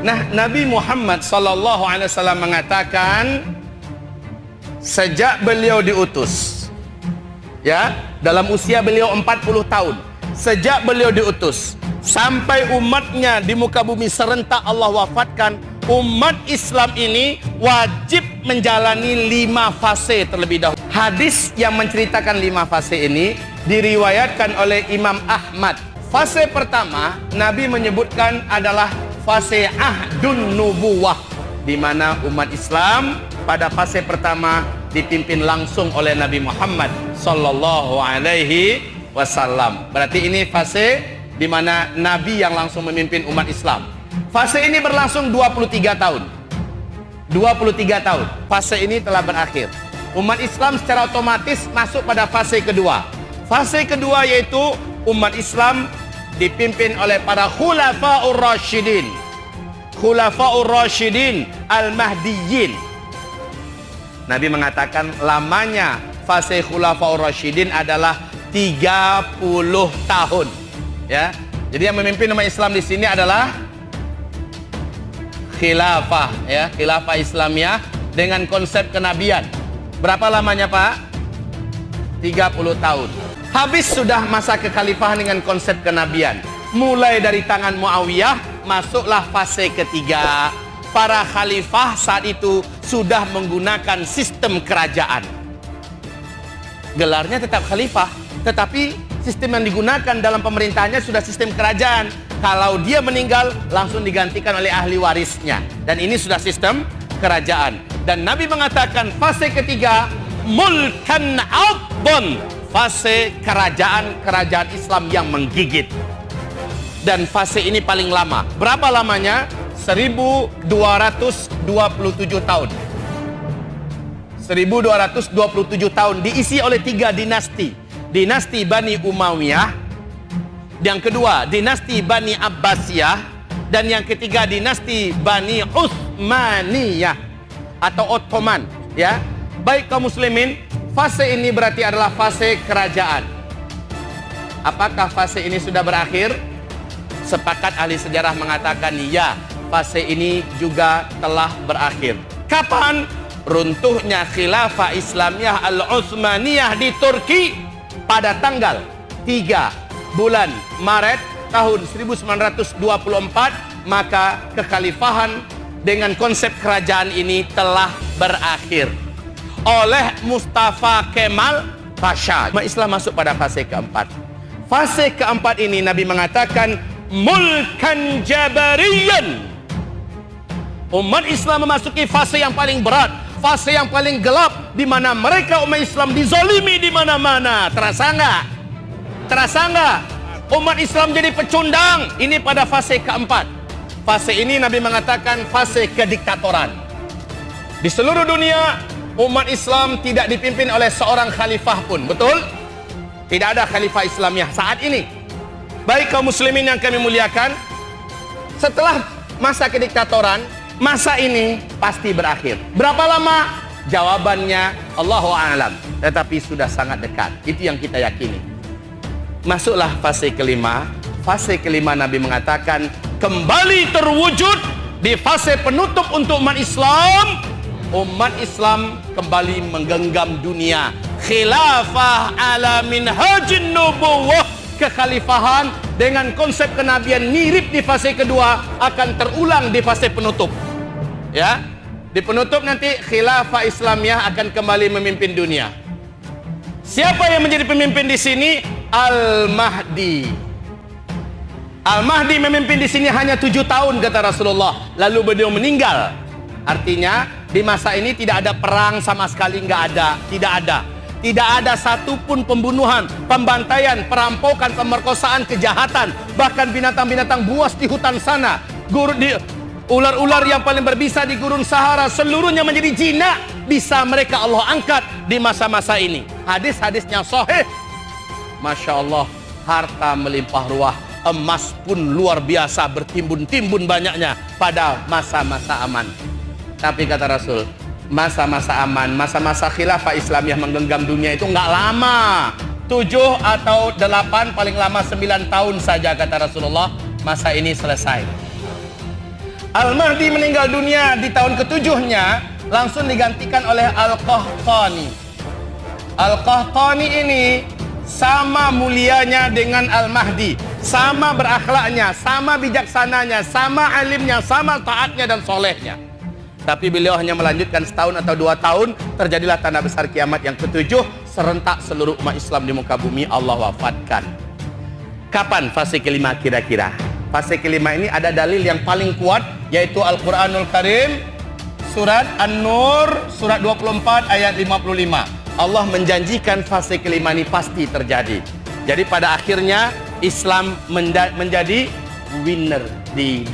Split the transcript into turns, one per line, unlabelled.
Nah, Nabi Muhammad SAW mengatakan sejak beliau diutus, ya, dalam usia beliau 40 tahun, sejak beliau diutus sampai umatnya di muka bumi serentak Allah wafatkan, umat Islam ini wajib menjalani 5 fase terlebih dahulu. Hadis yang menceritakan 5 fase ini diriwayatkan oleh Imam Ahmad. Fase pertama Nabi menyebutkan adalah fase ahdun nubuwah, di mana umat Islam pada fase pertama dipimpin langsung oleh Nabi Muhammad sallallahu alaihi wasallam. Berarti ini fase di mana Nabi yang langsung memimpin umat Islam. Fase ini berlangsung 23 tahun. 23 tahun. Fase ini telah berakhir. Umat Islam secara otomatis masuk pada fase kedua. Fase kedua yaitu umat Islam dipimpin oleh para khulafaur rasyidin. Khulafaur rasyidin al-mahdiyyin. Nabi mengatakan lamanya fase khulafaur rasyidin adalah 30 tahun. Ya. Jadi yang memimpin umat Islam di sini adalah khilafah, ya, khilafah Islamiyah dengan konsep kenabian. Berapa lamanya, Pak? 30 tahun. Habis sudah masa kekhalifahan dengan konsep kenabian. Mulai dari tangan Muawiyah, masuklah fase ketiga. Para khalifah saat itu sudah menggunakan sistem kerajaan. Gelarnya tetap khalifah, tetapi sistem yang digunakan dalam pemerintahannya sudah sistem kerajaan. Kalau dia meninggal, langsung digantikan oleh ahli warisnya. Dan ini sudah sistem kerajaan. Dan Nabi mengatakan fase ketiga, mulkan abdon, fase kerajaan Islam yang menggigit. Dan fase ini paling lama. Berapa lamanya? 1227 tahun. 1227 tahun diisi oleh 3 dinasti. Dinasti Bani Umayyah, yang kedua dinasti Bani Abbasiyah, dan yang ketiga dinasti Bani Utsmaniyah atau Ottoman, ya. Baik kaum muslimin, fase ini berarti adalah fase kerajaan. Apakah fase ini sudah berakhir? Sepakat ahli sejarah mengatakan ya, fase ini juga telah berakhir. Kapan? Runtuhnya khilafah Islamiyah Al-Utsmaniyah di Turki pada tanggal 3 bulan Maret tahun 1924, maka kekhalifahan dengan konsep kerajaan ini telah berakhir oleh Mustafa Kemal Pasha. Islam masuk pada fase keempat. Fase keempat ini Nabi mengatakan mulkan jabariyan. Umat Islam memasuki fase yang paling berat, fase yang paling gelap, di mana mereka umat Islam dizalimi di mana-mana. Terasa nggak? Terasa nggak? Umat Islam jadi pecundang. Ini pada fase keempat. Fase ini Nabi mengatakan fase kediktatoran. Di seluruh dunia umat Islam tidak dipimpin oleh seorang khalifah pun. Betul? Tidak ada khalifah Islamiyah saat ini. Baik kaum muslimin yang kami muliakan, setelah masa kediktatoran, masa ini pasti berakhir. Berapa lama? Jawabannya Allahu a'lam, tetapi sudah sangat dekat. Itu yang kita yakini. Masuklah fase kelima. Fase kelima Nabi mengatakan kembali terwujud di fase penutup untuk umat Islam. Umat Islam kembali menggenggam dunia. Khilafah ala minhajin nubuwah, kekhalifahan dengan konsep kenabian mirip di fase kedua akan terulang di fase penutup. Ya, di penutup nanti khilafah Islamiyah akan kembali memimpin dunia. Siapa yang menjadi pemimpin di sini? Al-Mahdi. Al-Mahdi memimpin di sini hanya 7 tahun kata Rasulullah, lalu beliau meninggal. Artinya di masa ini tidak ada perang sama sekali, nggak ada, tidak ada. Tidak ada satupun pembunuhan, pembantaian, perampokan, pemerkosaan, kejahatan. Bahkan binatang-binatang buas di hutan sana, ular-ular yang paling berbisa di gurun Sahara, seluruhnya menjadi jinak. Bisa mereka Allah angkat di masa-masa ini. Hadis-hadisnya sahih. Masya Allah, harta melimpah ruah, emas pun luar biasa, bertimbun-timbun banyaknya pada masa-masa aman. Tapi kata Rasul, masa-masa aman, masa-masa khilafah Islamiyah menggenggam dunia itu nggak lama. 7 atau 8, paling lama 9 tahun saja kata Rasulullah, masa ini selesai. Al-Mahdi meninggal dunia di tahun ketujuhnya, langsung digantikan oleh Al-Qahtani. Al-Qahtani ini sama mulianya dengan Al-Mahdi, sama berakhlaknya, sama bijaksananya, sama alimnya, sama taatnya dan solehnya. Tapi beliau hanya melanjutkan setahun atau 2 tahun, terjadilah tanda besar kiamat yang ketujuh, serentak seluruh umat Islam di muka bumi Allah wafatkan. Kapan fase kelima kira-kira? Fase kelima ini ada dalil yang paling kuat, yaitu Al-Quranul Karim, surat An-Nur, surat 24 ayat 55. Allah menjanjikan fase kelima ini pasti terjadi. Jadi pada akhirnya Islam menjadi winner di